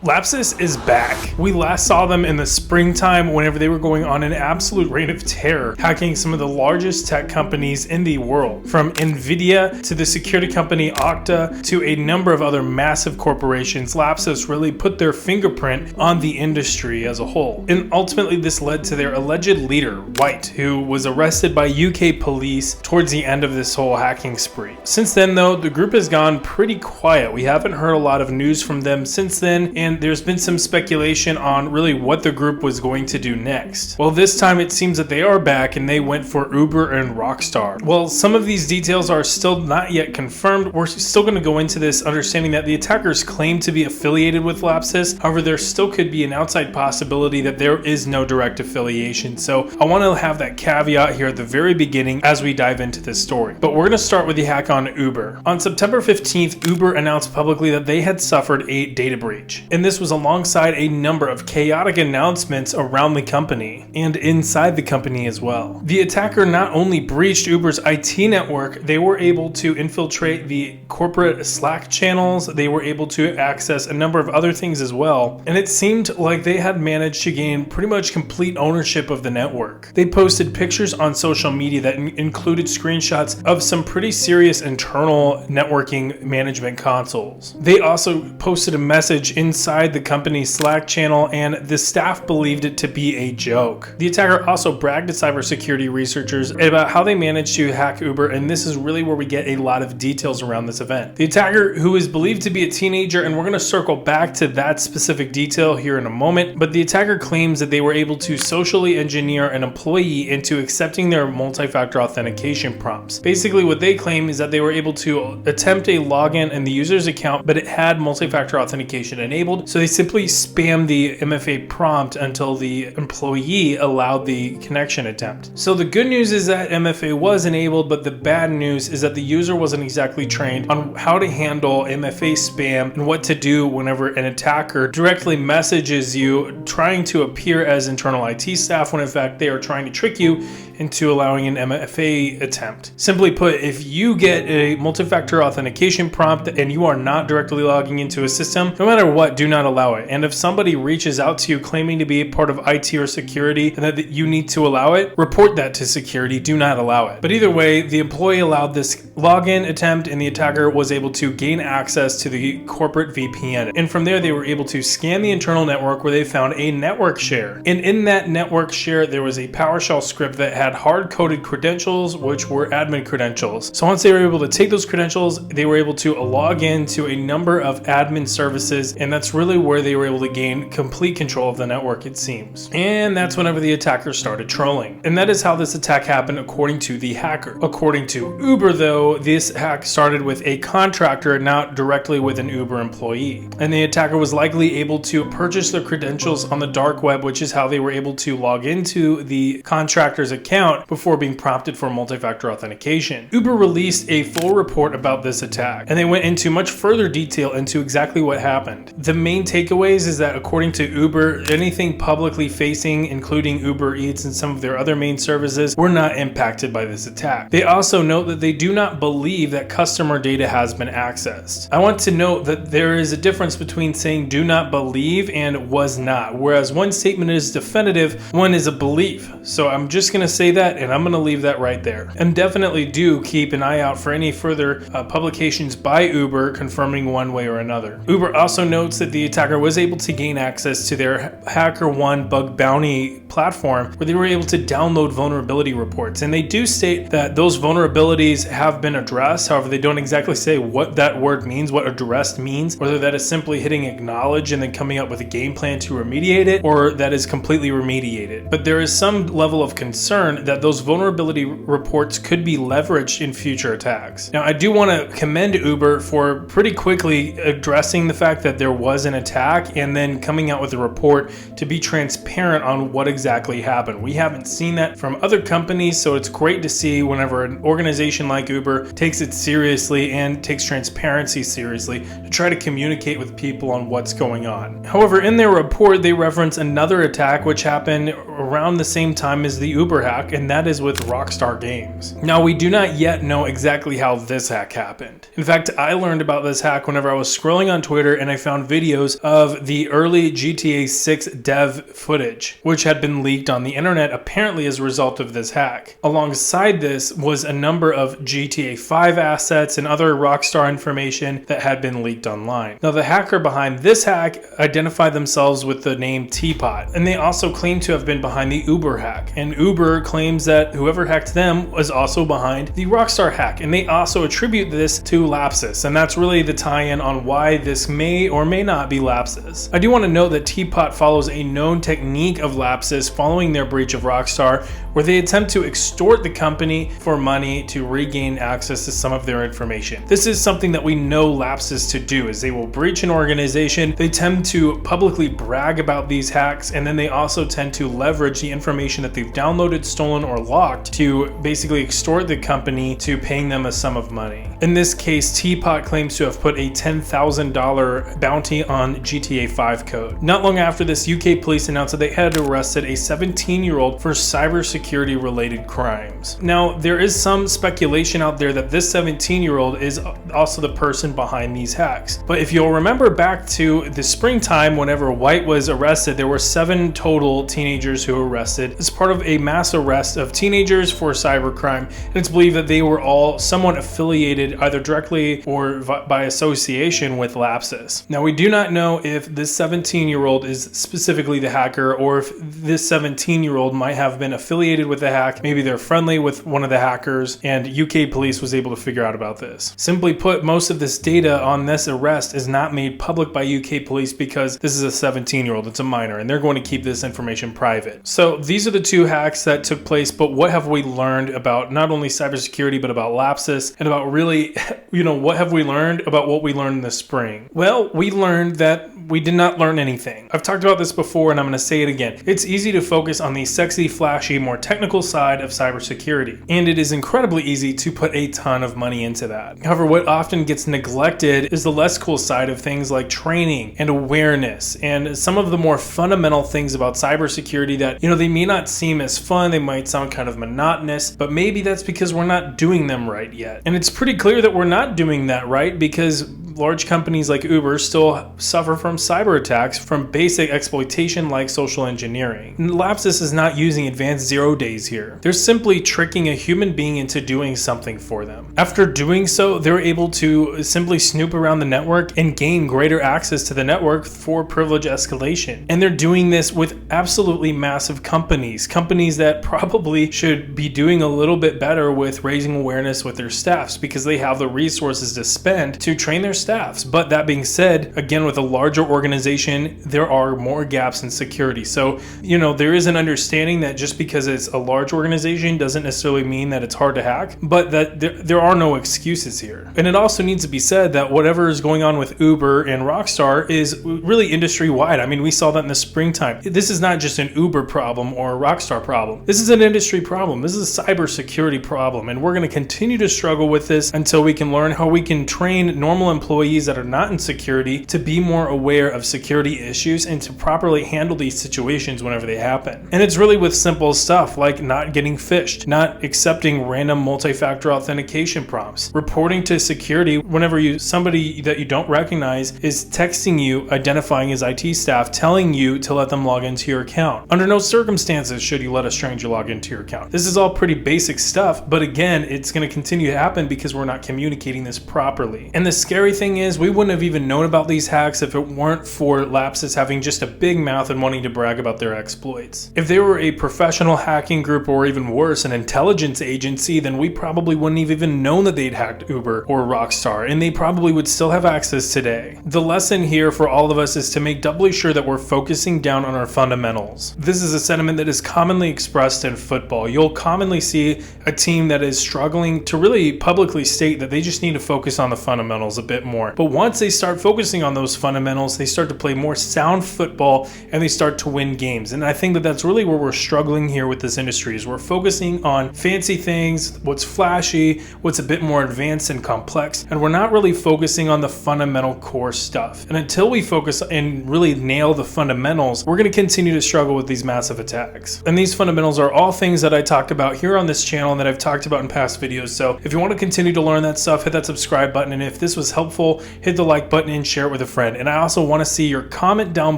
Lapsus is back. We last saw them in the springtime whenever they were going on an absolute reign of terror, hacking some of the largest tech companies in the world, from Nvidia to the security company Okta to a number of other massive corporations. Lapsus really put their fingerprint on the industry as a whole. And ultimately this led to their alleged leader, White, who was arrested by UK police towards the end of this whole hacking spree. Since then though, the group has gone pretty quiet. We haven't heard a lot of news from them since then, and there's been some speculation on really what the group was going to do next. Well, this time it seems that they are back and they went for Uber and Rockstar. Well, some of these details are still not yet confirmed. We're still going to go into this understanding that the attackers claim to be affiliated with Lapsus. However, there still could be an outside possibility that there is no direct affiliation. So I want to have that caveat here at the very beginning as we dive into this story. But we're going to start with the hack on Uber. On September 15th, Uber announced publicly that they had suffered a data breach. And this was alongside a number of chaotic announcements around the company and inside the company as well. The attacker not only breached Uber's IT network, they were able to infiltrate the corporate Slack channels, they were able to access a number of other things as well, and it seemed like they had managed to gain pretty much complete ownership of the network. They posted pictures on social media that included screenshots of some pretty serious internal networking management consoles. They also posted a message inside the company's Slack channel, and the staff believed it to be a joke. The attacker also bragged to cybersecurity researchers about how they managed to hack Uber, and this is really where we get a lot of details around this event. The attacker, who is believed to be a teenager, and we're going to circle back to that specific detail here in a moment, but the attacker claims that they were able to socially engineer an employee into accepting their multi-factor authentication prompts. Basically, what they claim is that they were able to attempt a login in the user's account, but it had multi-factor authentication enabled, so they simply spammed the MFA prompt until the employee allowed the connection attempt. So the good news is that MFA was enabled, but the bad news is that the user wasn't exactly trained on how to handle MFA spam and what to do whenever an attacker directly messages you trying to appear as internal IT staff when in fact they are trying to trick you into allowing an MFA attempt. Simply put, if you get a multi-factor authentication prompt and you are not directly logging into a system, no matter what, do not allow it. And if somebody reaches out to you claiming to be a part of IT or security and that you need to allow it, report that to security, do not allow it. But either way, the employee allowed this login attempt and the attacker was able to gain access to the corporate VPN. And from there, they were able to scan the internal network where they found a network share. And in that network share, there was a PowerShell script that had hard-coded credentials, which were admin credentials. So once they were able to take those credentials, they were able to log into a number of admin services, and that's really where they were able to gain complete control of the network, it seems. And that's whenever the attacker started trolling. And that is how this attack happened according to the hacker. According to Uber though, this hack started with a contractor, not directly with an Uber employee. And the attacker was likely able to purchase their credentials on the dark web, which is how they were able to log into the contractor's account before being prompted for multi-factor authentication. Uber released a full report about this attack, and they went into much further detail into exactly what happened. The main takeaways is that according to Uber, anything publicly facing, including Uber Eats and some of their other main services, were not impacted by this attack. They also note that they do not believe that customer data has been accessed. I want to note that there is a difference between saying do not believe and was not, whereas one statement is definitive, one is a belief. So I'm just going to say that, and I'm going to leave that right there. And definitely do keep an eye out for any further publications by Uber confirming one way or another. Uber also notes that the attacker was able to gain access to their HackerOne bug bounty platform where they were able to download vulnerability reports. And they do state that those vulnerabilities have been addressed. However, they don't exactly say what that word means, what addressed means, whether that is simply hitting acknowledge and then coming up with a game plan to remediate it, or that is completely remediated. But there is some level of concern that those vulnerability reports could be leveraged in future attacks. Now, I do want to commend Uber for pretty quickly addressing the fact that there was an attack and then coming out with a report to be transparent on what exactly happened. We haven't seen that from other companies, so it's great to see whenever an organization like Uber takes it seriously and takes transparency seriously to try to communicate with people on what's going on. However, in their report, they reference another attack which happened around the same time as the Uber hack, and that is with Rockstar Games. Now, we do not yet know exactly how this hack happened. In fact, I learned about this hack whenever I was scrolling on Twitter and I found videos of the early GTA 6 dev footage, which had been leaked on the internet apparently as a result of this hack. Alongside this was a number of GTA 5 assets and other Rockstar information that had been leaked online. Now, the hacker behind this hack identified themselves with the name Teapot, and they also claim to have been behind the Uber hack. And Uber claims that whoever hacked them was also behind the Rockstar hack, and they also attribute this to Lapsus, and that's really the tie-in on why this may or may not be Lapsus. I do want to note that Teapot follows a known technique of Lapsus following their breach of Rockstar, where they attempt to extort the company for money to regain access to some of their information. This is something that we know Lapsus to do, is they will breach an organization, they tend to publicly brag about these hacks, and then they also tend to leverage the information that they've downloaded, stolen, or locked to basically extort the company to paying them a sum of money. In this case, Teapot claims to have put a $10,000 bounty on GTA 5 code. Not long after this, UK police announced that they had arrested a 17-year-old for cybersecurity related crimes. Now, there is some speculation out there that this 17-year-old is also the person behind these hacks. But if you'll remember back to the springtime, whenever White was arrested, there were 7 total teenagers who were arrested as part of a mass arrest of teenagers for cybercrime. And it's believed that they were all somewhat affiliated either directly or by association with Lapsus. Now, we do not know if this 17-year-old is specifically the hacker, or if this 17-year-old might have been affiliated with the hack. Maybe they're friendly with one of the hackers, and UK police was able to figure out about this. Simply put, most of this data on this arrest is not made public by UK police because this is a 17-year-old, it's a minor, and they're going to keep this information private. So these are the 2 hacks that took place, but what have we learned about not only cybersecurity, but about Lapsus, and about really, what have we learned about what we learned in the spring? Well, we learned that we did not learn anything. I've talked about this before, and I'm going to say it again. It's easy to focus on the sexy, flashy, more technical side of cybersecurity, and it is incredibly easy to put a ton of money into that. However, what often gets neglected is the less cool side of things like training and awareness, and some of the more fundamental things about cybersecurity that, they may not seem as fun, they might sound kind of monotonous, but maybe that's because we're not doing them right yet. And it's pretty clear that we're not doing that right, because large companies like Uber still suffer from cyber attacks from basic exploitation like social engineering. And Lapsus is not using advanced 0 days here. They're simply tricking a human being into doing something for them. After doing so, they're able to simply snoop around the network and gain greater access to the network for privilege escalation. And they're doing this with absolutely massive companies that probably should be doing a little bit better with raising awareness with their staffs, because they have the resources to spend to train their staffs. But that being said, again, with a larger organization, there are more gaps in security. So, there is an understanding that just because it's a large organization doesn't necessarily mean that it's hard to hack, but that there are no excuses here. And it also needs to be said that whatever is going on with Uber and Rockstar is really industry-wide. I mean, we saw that in the springtime. This is not just an Uber problem or a Rockstar problem. This is an industry problem. This is a cybersecurity problem, and we're going to continue to struggle with this until we can learn how we can train normal employees that are not in security to be more aware of security issues and to properly handle these situations whenever they happen. And it's really with simple stuff like not getting phished, not accepting random multi-factor authentication prompts, reporting to security whenever somebody that you don't recognize is texting you, identifying as IT staff, telling you to let them log into your account. Under no circumstances should you let a stranger log into your account. This is all pretty basic stuff, but again, it's going to continue to happen because we're not communicating this properly. And the scary thing is, we wouldn't have even known about these hacks if it weren't for Lapsus having just a big mouth and wanting to brag about their exploits. If they were a professional hacking group, or even worse, an intelligence agency, then we probably wouldn't have even known that they'd hacked Uber or Rockstar, and they probably would still have access today. The lesson here for all of us is to make doubly sure that we're focusing down on our fundamentals. This is a sentiment that is commonly expressed in football. You'll commonly see a team that is struggling to really publicly state that they just need to focus on the fundamentals a bit more. But once they start focusing on those fundamentals, they start to play more sound football and they start to win games. And I think that that's really where we're struggling here with this industry, is we're focusing on fancy things, what's flashy, what's a bit more advanced and complex, and we're not really focusing on the fundamental core stuff. And until we focus and really nail the fundamentals, we're going to continue to struggle with these massive attacks. And these fundamentals are all things that I talk about here on this channel and that I've talked about in past videos. So if you want to continue to learn that stuff, hit that subscribe button. And if this was helpful, hit the like button and share it with a friend. And I also want to see your comment down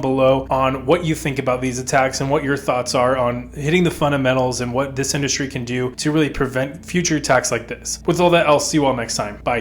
below on what you think about these attacks and what your thoughts are on hitting the fundamentals and what this industry can do to really prevent future attacks like this. With all that, I'll see you all next time. Bye.